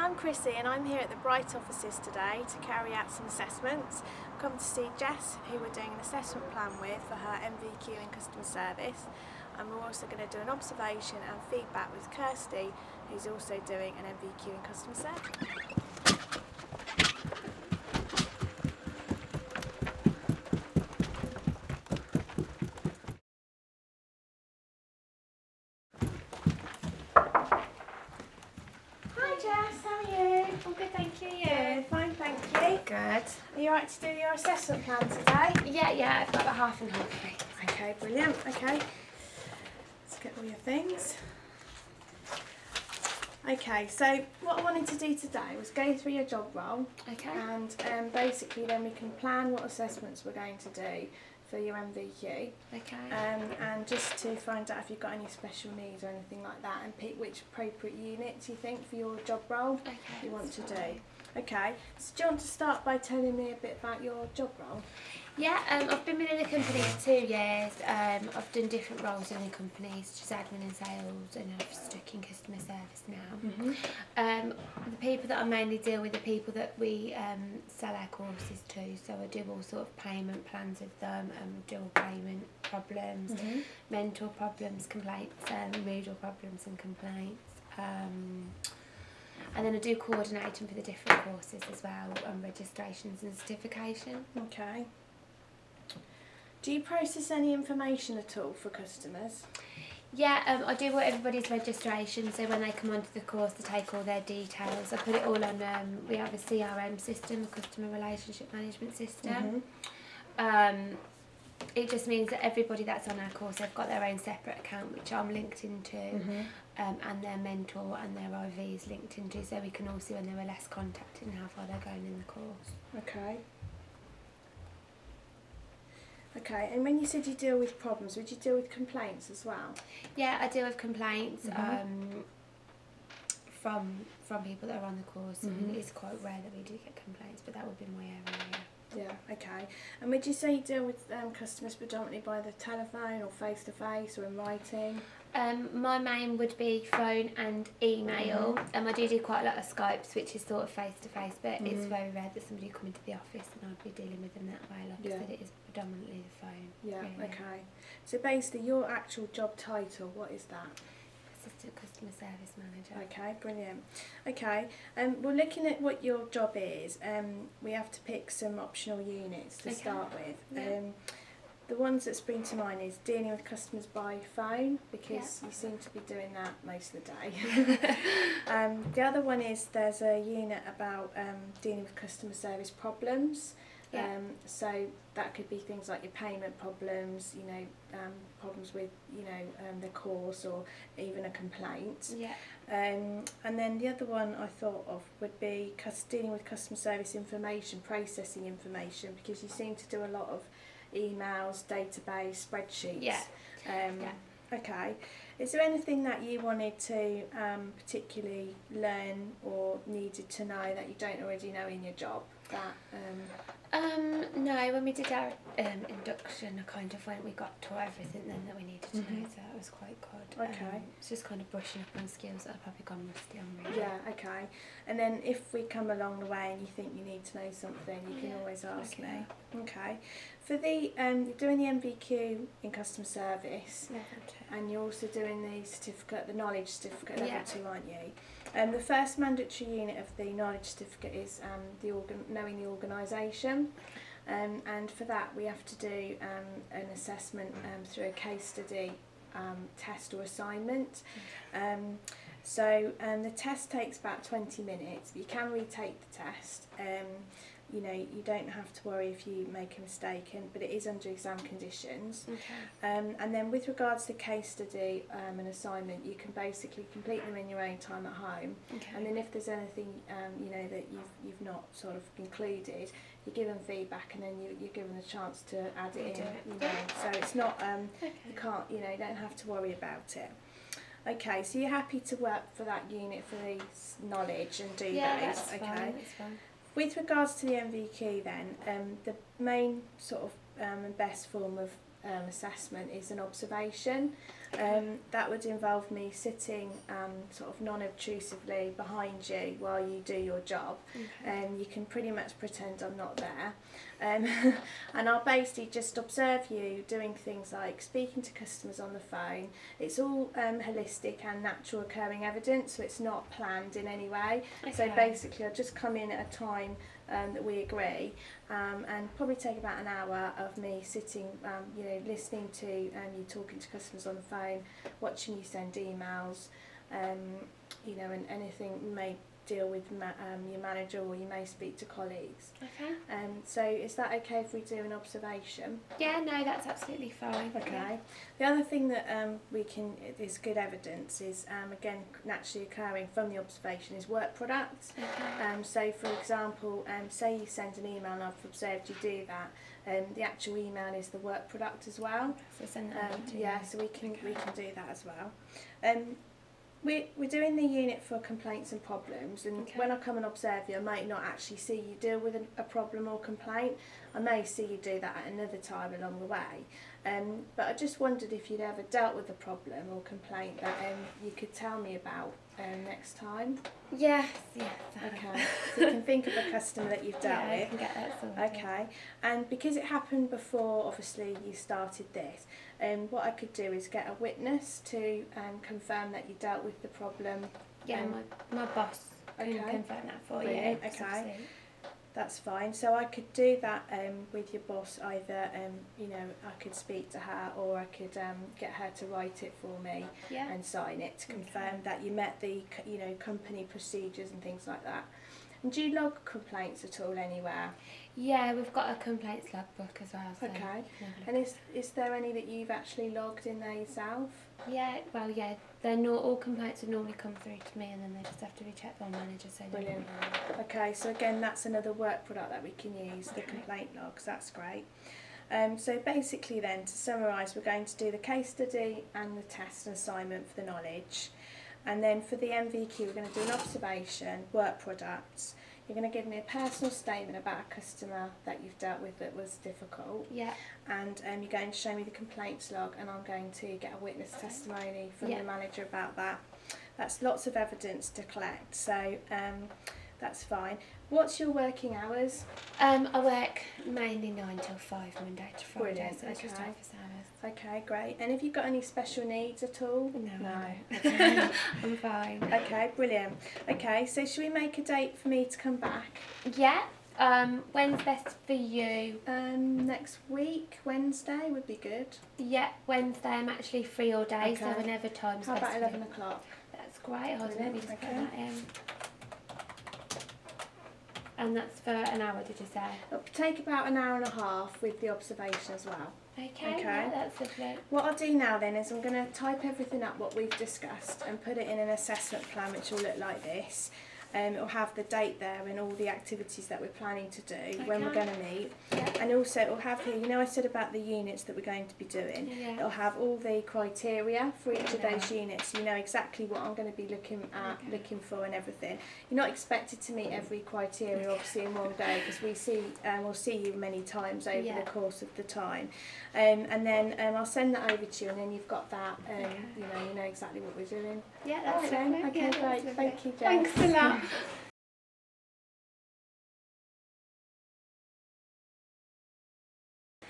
I'm Krissy and I'm here at the Bright offices today to carry out some assessments. I've come to see Jess, who we're doing an assessment plan with for her NVQ in customer service, and we're also going to do an observation and feedback with Kirsty, who's also doing an NVQ in customer service. Jess, how are you? I'm good, thank you. Good, fine, thank you. Good. Are you alright to do your assessment plan today? Yeah, I've got about half and half. Okay, brilliant. Okay, let's get all your things. Okay, so what I wanted to do today was go through your job role. Okay. And basically then we can plan what assessments we're going to do for your MVQ. Okay. And just to find out if you've got any special needs or anything like that, and pick which appropriate units you think for your job role you want to do. Okay, so do you want to start by telling me a bit about your job role? Yeah, I've been within the company for 2 years. I've done different roles in the company, such as admin and sales, and I've stuck in customer service now. The people that I mainly deal with are people that we sell our courses to, so I do all sort of payment plans with them, dual payment problems, mental problems, complaints, remedial problems and complaints. And then I do coordinating for the different courses as well, registrations and certification. Okay. Do you process any information at all for customers? Yeah, I do everybody's registration, so when they come onto the course they take all their details. I put it all on, we have a CRM system, a customer relationship management system. It just means that everybody that's on our course, they've got their own separate account which I'm linked into, and their mentor and their IV is linked into, so we can all see when they were last contacted and how far they're going in the course. Okay. Okay, and when you said you deal with problems, would you deal with complaints as well? Yeah, I deal with complaints from people that are on the course. I mean, it's quite rare that we do get complaints, but that would be my area. Yeah, okay. And would you say you deal with customers predominantly by the telephone or face-to-face or in writing? My main would be phone and email. I do quite a lot of Skypes, which is sort of face-to-face, but it's very rare that somebody would come into the office and I'd be dealing with them that way. Like I said, it is predominantly the phone. Yeah, really. okay. So basically your actual job title, what is that? Assistant Customer Service Manager. Okay, brilliant. Okay, well, looking at what your job is, we have to pick some optional units to start with. Yeah. The ones that spring to mind is dealing with customers by phone, because you seem to be doing that most of the day. The other one is there's a unit about dealing with customer service problems. So that could be things like your payment problems, problems with, the course, or even a complaint. And then the other one I thought of would be dealing with customer service information, processing information, because you seem to do a lot of emails, database, spreadsheets. Okay. Is there anything that you wanted to particularly learn or needed to know that you don't already know in your job? No, when we did our induction, we got to everything then that we needed to know, so that was quite good. Okay. It's just kind of brushing up on skills that I've probably gone rusty on, really. Yeah, okay. And then if we come along the way and you think you need to know something, you can always ask me. Okay. For the you're doing the MVQ in customer service, and you're also doing the knowledge certificate level 2, aren't you? The first mandatory unit of the knowledge certificate is knowing the organisation, and for that we have to do an assessment through a case study test or assignment. So the test takes about 20 minutes, but you can retake the test. You don't have to worry if you make a mistake, but it is under exam conditions. And then with regards to case study and assignment, you can basically complete them in your own time at home. And then if there's anything that you've not sort of included, you give them feedback, and then you're given a chance to add it in. So it's not you don't have to worry about it. Okay, so you're happy to work for that unit for the knowledge and do those? That's fine. With regards to the MVQ then, the main sort of and best form of assessment is an observation. That would involve me sitting sort of non-obtrusively behind you while you do your job. You can pretty much pretend I'm not there. And I'll basically just observe you doing things like speaking to customers on the phone. It's all holistic and natural occurring evidence, so it's not planned in any way. So basically I'll just come in at a time that we agree, and probably take about an hour of me sitting, listening to you talking to customers on the phone, watching you send emails, and anything you may deal with your manager, or you may speak to colleagues. So is that okay if we do an observation? Yeah, no, that's absolutely fine. Okay. The other thing that is good evidence is, again, naturally occurring from the observation is work products. So for example, say you send an email and I've observed you do that, the actual email is the work product as well. So send that so we can do that as well. We're doing the unit for complaints and problems, and when I come and observe you, I might not actually see you deal with a problem or complaint. I may see you do that at another time along the way. But I just wondered if you'd ever dealt with a problem or complaint that you could tell me about next time. Yes. Okay, so you can think of a customer that you've dealt with. I can get that sorted. Okay, and because it happened before, obviously, you started this, what I could do is get a witness to confirm that you dealt with the problem. Yeah, my boss can confirm that for Brilliant. you. Okay, that's fine. So I could do that with your boss. Either I could speak to her, or I could get her to write it for me and sign it to confirm that you met the company procedures and things like that. And do you log complaints at all anywhere? Yeah, we've got a complaints logbook as well. So and is there any that you've actually logged in there yourself? Yeah, well, yeah, all complaints would normally come through to me, and then they just have to be checked by manager. So brilliant. Okay, so again, that's another work product that we can use, the complaint logs. That's great. So basically then, to summarise, we're going to do the case study and the test and assignment for the knowledge. And then for the NVQ, we're going to do an observation, work products. You're going to give me a personal statement about a customer that you've dealt with that was difficult. Yeah. And you're going to show me the complaints log, and I'm going to get a witness testimony from the manager about that. That's lots of evidence to collect, so that's fine. What's your working hours? I work mainly 9 till 5, Monday to Friday. Brilliant. So it's just office hours. Okay, great. And have you got any special needs at all? No. Okay. I'm fine. Okay, brilliant. Okay, so should we make a date for me to come back? Yeah. When's best for you? Next week, Wednesday would be good. Yeah, Wednesday I'm actually free all day, so whenever time's How best about for 11 you. o'clock? That's great. Let me just put that in. And that's for an hour, did you say? It'll take about an hour and a half with the observation as well. Okay. Yeah, that's lovely. What I'll do now then is I'm going to type everything up what we've discussed and put it in an assessment plan, which will look like this. It'll have the date there and all the activities that we're planning to do when we're going to meet. And also it'll have here, I said about the units that we're going to be doing. It'll have all the criteria for each of those units. You know exactly what I'm going to be looking for and everything. You're not expected to meet every criteria obviously in one day, because we'll see you many times over the course of the time. And then I'll send that over to you, and then you've got that, you know exactly what we're doing. Yeah, that's lovely. Okay, great. Thank you, Jess. Thanks a lot.